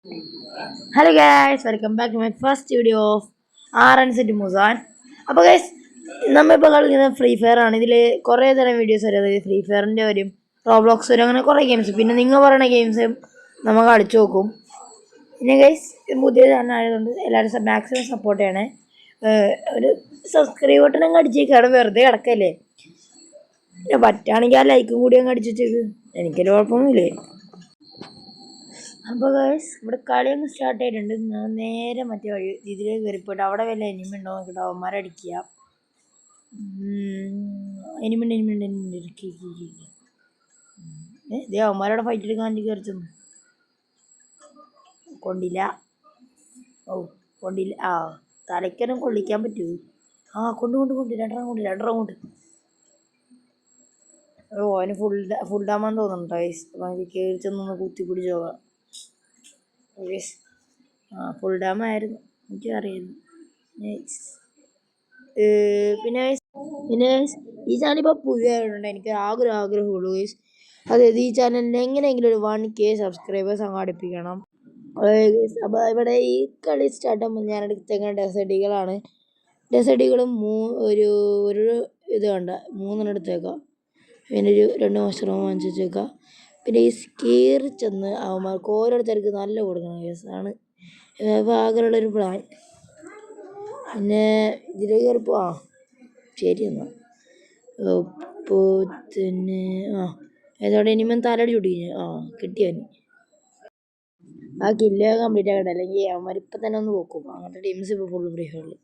Hello guys, welcome back to my first video of RNZ മുസാൻ. അപ്പോൾ guys, നമ്മളിപ്പോൾ കളിക്കുന്നത് ഫ്രീ ഫയർ ആണ്. ഇതിൽ കുറേ തരം വീഡിയോസ് വരും. അതായത് ഫ്രീ ഫയറിൻ്റെ വരും, റോബ്ലോക്സ് വരും, അങ്ങനെ കുറേ ഗെയിംസ്. പിന്നെ നിങ്ങൾ പറയുന്ന ഗെയിംസും നമ്മൾ കളിച്ചു നോക്കും. പിന്നെ ഗൈസ്, പുതിയ ചാനൽ ആയതുകൊണ്ട് എല്ലാവരും മാക്സിമം സപ്പോർട്ട് ചെയ്യണേ. ഒരു സബ്സ്ക്രൈബ് ബട്ടൺ അങ്ങ് അടിച്ചേക്കാണ്, വെറുതെ കിടക്കല്ലേ. പിന്നെ പറ്റുകയാണെങ്കിൽ ആ ലൈക്കും കൂടി അങ്ങ് അടിച്ചു വെച്ചേക്ക്, എനിക്കൊരു കുഴപ്പമൊന്നുമില്ലേ. അപ്പോൾ ഗൈസ്, ഇവിടെ കളിയൊന്നും സ്റ്റാർട്ട് ചെയ്തിട്ടുണ്ട്. ഞാൻ നേരെ മറ്റേ വഴി ഇതിലേക്ക് കയറിപ്പോയിട്ട് അവിടെ വല്ല എനിമി ഉണ്ടോ നോക്കിയിട്ട് അവന്മാരടിക്കുക. എനിമിണ്ട് ഇതേ അവന്മാരോടെ ഫൈറ്റ് എടുക്കാൻ വേണ്ടി കയറി ചെന്നു. കൊണ്ടില്ല. കൊണ്ടില്ല. തലയ്ക്കൊന്നും കൊള്ളിക്കാൻ പറ്റുമോ? കൊണ്ട് രണ്ടെണ്ണം കൊണ്ട്. അവന് ഫുൾ ഡാമാന്ന് തോന്നുന്നുണ്ടോ ഗൈസ്? അപ്പം എനിക്ക് കയറി ചെന്നൊന്ന് കുത്തിപ്പിടിച്ച് പോകാം. ഫുൾ ഡാം ആയിരുന്നു, എനിക്കറിയായിരുന്നു. പിന്നെ ഈ ചാനൽ ഇപ്പോൾ പുതിയ ആയതുകൊണ്ട് എനിക്ക് ആഗ്രഹമുള്ളൂ ഗൈസ്. അതായത് ഈ ചാനലിന് എങ്ങനെയെങ്കിലും ഒരു 1K സബ്സ്ക്രൈബേഴ്സ് അങ്ങ് അടുപ്പിക്കണം. അപ്പോൾ ഇവിടെ ഈ കളി സ്റ്റാർട്ട് ആകുമ്പോൾ ഞാൻ എടുത്തേക്കുന്ന ഡെസേർട്ടുകളാണ്. ഡെസേർട്ടുകളും ഒരു ഇത് കണ്ട 3 എടുത്തേക്കാം. പിന്നെ ഒരു 2 മഷ്റൂം വാങ്ങിച്ച് വെച്ചേക്കാം. പിന്നെ ഈ കയറി ചെന്ന് അവന്മാർക്ക് ഓരോരുത്തർക്ക് നല്ല കൊടുക്കണം കേസാണ് ആഗ്രഹമുള്ളൊരു പ്ലാൻ. പിന്നെ ഇതിലേക്ക് കയറിപ്പോ ശരി എന്നാൽ ഇപ്പോൾ തന്നെ ഏതോടെ ഇനിമൻ തലടി ചുട്ടിക്കഴിഞ്ഞു. കിട്ടിയവന് ആ കില്ല് കംപ്ലീറ്റ് ആക്കട്ടെ, അല്ലെങ്കിൽ അവന്മാർ ഇപ്പം തന്നെ ഒന്ന് പോക്കും. അങ്ങനത്തെ ടീംസ് ഇപ്പോൾ ഫുൾ ഫ്രീ ഫയറിൽ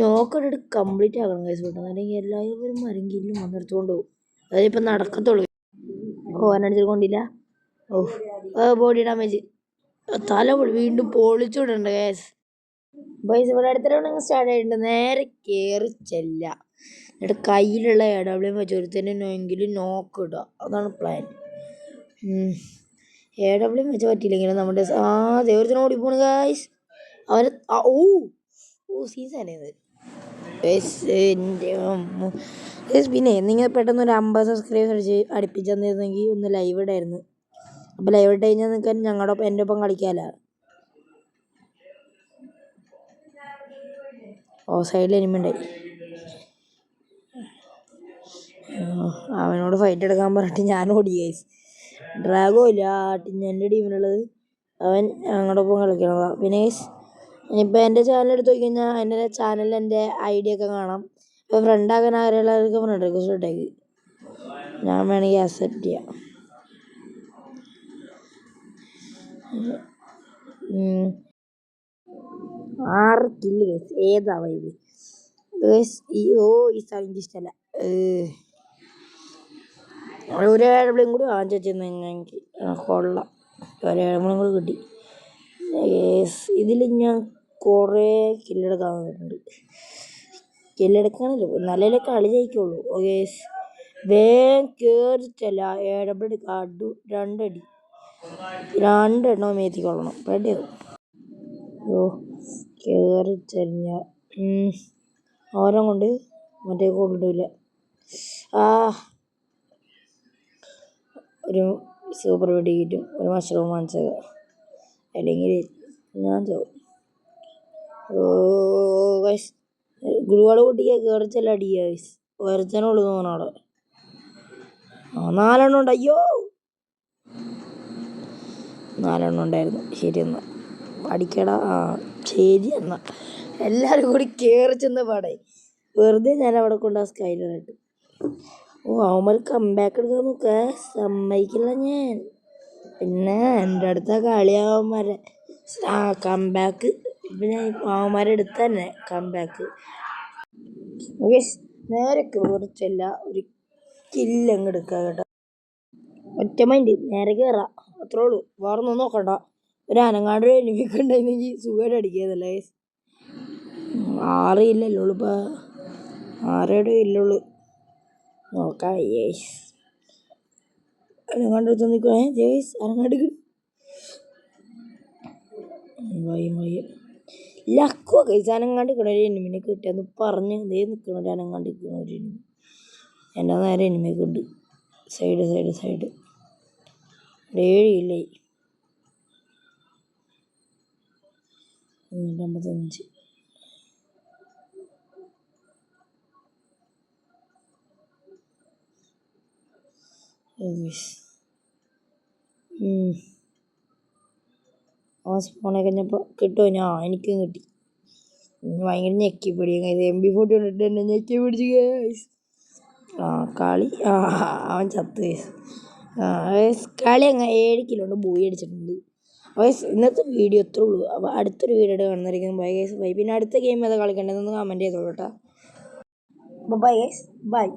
നോക്കട്ട് കംപ്ലീറ്റ് ആക്കണം കേസ് പെട്ടെന്ന്, അല്ലെങ്കിൽ എല്ലാവരും മരങ്കില്ലും വന്നെടുത്തുകൊണ്ട് പോകും. അതിപ്പോൾ നടക്കത്തുള്ളൂ. ഓനടിച്ചിട്ട് കൊണ്ടില്ല. ബോഡി ഡാമേജ്, തല വീണ്ടും പൊളിച്ചുവിടണ്ട കേസ്. ബൈസ്, ഇവിടെ അടുത്തിട്ട് സ്റ്റാർട്ട് ആയിട്ടുണ്ട്. നേരെ കയറി ചെല്ല, എന്നിട്ട് കയ്യിലുള്ള AW വെച്ച് ഒരുത്തനെങ്കിലും നോക്ക് ഇടുക. അതാണ് പ്ലാൻ. AW വെച്ച് പറ്റിയില്ലെങ്കിലും നമ്മുടെ ദേവത്തിന് ഓടിപ്പോണ് ഗായ്സ്. അവന് സീസണത്. പിന്നെ നിങ്ങൾ പെട്ടെന്ന് ഒരു 50 സബ്സ്ക്രൈബേഴ്സ് അടിച്ച് അടുപ്പിച്ച് തന്നിരുന്നെങ്കിൽ ഒന്ന് ലൈവ് ഇടായിരുന്നു. അപ്പോൾ ലൈവ് ഇട്ട് കഴിഞ്ഞാൽ നിൽക്കാൻ ഞങ്ങളുടെ എൻ്റെ ഒപ്പം കളിക്കാമല്ലോ. സൈഡിൽ എനിമുണ്ടായി. അവനോട് ഫൈറ്റ് എടുക്കാൻ പറഞ്ഞിട്ട് ഞാൻ ഓടി ഗൈസ്. ഡ്രാഗോ ഇല്ല എൻ്റെ ടീമിലുള്ളത്, അവൻ ഞങ്ങളുടെ ഒപ്പം കളിക്കണതാണ്. പിന്നെ ഗൈസ്, ഇനിയിപ്പോൾ എൻ്റെ ചാനൽ എടുത്ത് നോക്കി കഴിഞ്ഞാൽ എൻ്റെ ചാനലിൽ എൻ്റെ ID ഒക്കെ കാണാം. ഇപ്പോൾ ഫ്രണ്ടാകാൻ ആരെയുള്ളവർക്ക് ഫ്രണ്ട് റിക്വസ്റ്റ് ഇട്ടേക്ക്, ഞാൻ വേണമെങ്കിൽ അക്സെപ്റ്റ് ചെയ്യാം. 6 കില്ല് ഗൈസ്. ഏതാ വൈബ് ഗൈസ്? ഈ സ്ഥലം എനിക്ക് ഇഷ്ടമല്ല. ഒരു AW കൂടി വാങ്ങിച്ചു വെച്ചിരുന്നെങ്കിൽ കൊള്ളാം. ഒരു AW കൂടി കിട്ടി ഗൈസ്. ഇതിൽ ഞാൻ കുറേ കില്ലെടുക്കാൻ വന്നിട്ടുണ്ട്. കില്ലെടുക്കാനല്ലോ നല്ല കളി ജയിക്കുള്ളൂ ഗൈസ്. വേഗം കയറിച്ചല്ല AW എടുക്കാടു 2 അടി 2 എണ്ണം മേത്തിക്കൊള്ളണം. പേടിയാവും. കയറി ചെറിഞ്ഞ ഓരോ കൊണ്ട് മറ്റേ കൊണ്ടില്ല. ഒരു സൂപ്പർ വെടി കിട്ടും, ഒരു മഷ്റൂം വാങ്ങിച്ചത്, അല്ലെങ്കിൽ ഞാൻ ചാവും. ഗൈസ്, ഗുരുവാള് പൊട്ടിക്കുക, കയറിച്ചല്ല അടിക്കുക ഗൈസ്. ഒരുത്തനുള്ളൂ തോന്നണം അവിടെ. 4 എണ്ണം ഉണ്ട്. അയ്യോ, 4 എണ്ണം ഉണ്ടായിരുന്നു. ശരി എന്നാൽ അടിക്കടാ. ശരി എന്നാൽ എല്ലാവരും കൂടി കയറി ചെന്ന് പാടായി. വെറുതെ ഞാൻ അവിടെ കൊണ്ട് സ്കൈലറായിട്ട്. അവന്മാർ കംബാക്ക് എടുക്കാൻ നോക്കുക, സമ്മതിക്കില്ല ഞാൻ. പിന്നെ എൻ്റെ അടുത്ത കളിയാവന്മാരെ കംബാക്ക്, പിന്നെ അവന്മാരെടുത്ത് തന്നെ കംബാക്ക്. നേരെ കയറിച്ചല്ല ഒരു കില്ലങ്ങ് എടുക്കുക കേട്ടോ. ഒറ്റ മൈൻഡ് നേരെ കയറാം, അത്രേ ഉള്ളൂ. വേറെ ഒന്നും നോക്കണ്ട. ഒരു അനങ്ങാണ്ട് എനിമിക്ക് ഉണ്ടായിരുന്നെങ്കിൽ സുഖമായിട്ട് അടിക്കാതല്ലേ. 6 ഇല്ലല്ലോ ഇപ്പോൾ, 6 ഇല്ലുള്ളൂ. നോക്കാം. യേസ്, അനങ്ങാണ്ട് എടുത്ത് നിൽക്കണേ ജേസ്. അനങ്ങാണ്ട് ലക്കുവ കൈസ്. അനങ്ങാണ്ട് നിൽക്കണ ഒരു എനിമിനെ കിട്ടിയെന്ന് പറഞ്ഞ് ഇതേ നിൽക്കണ ഒരു അനങ്ങാണ്ട് നിൽക്കണ ഒരു എനിമി. എൻ്റെ നേരെ എനിമിയൊക്കെ ഉണ്ട്. സൈഡ് 7 കില്ലായി. 55. ആ സ്പോണെ കഴിഞ്ഞപ്പോൾ കിട്ടുമോ? എനിക്കും കിട്ടി. ഭയങ്കര ഞെക്കി പിടിയും MP40 കൊണ്ടിട്ട് തന്നെ ഞെക്കി പിടിച്ചു ഗൈസ്. കളി അവൻ ചത്ത് ഗൈസ്. കളി അങ്ങ് 7 കിലോ കൊണ്ട് ബോയി അടിച്ചിട്ടുണ്ട്. ഇന്നത്തെ വീഡിയോ ഇത്രേ ഉള്ളൂ. അപ്പോൾ അടുത്തൊരു വീഡിയോ കാണുന്നതായിരിക്കും. Bye guys, bye. പിന്നെ അടുത്ത ഗെയിം ഏതാ കളിക്കേണ്ടതെന്ന് കമൻറ്റ് ചെയ്തോളൂ കേട്ടോ. Bye guys, by.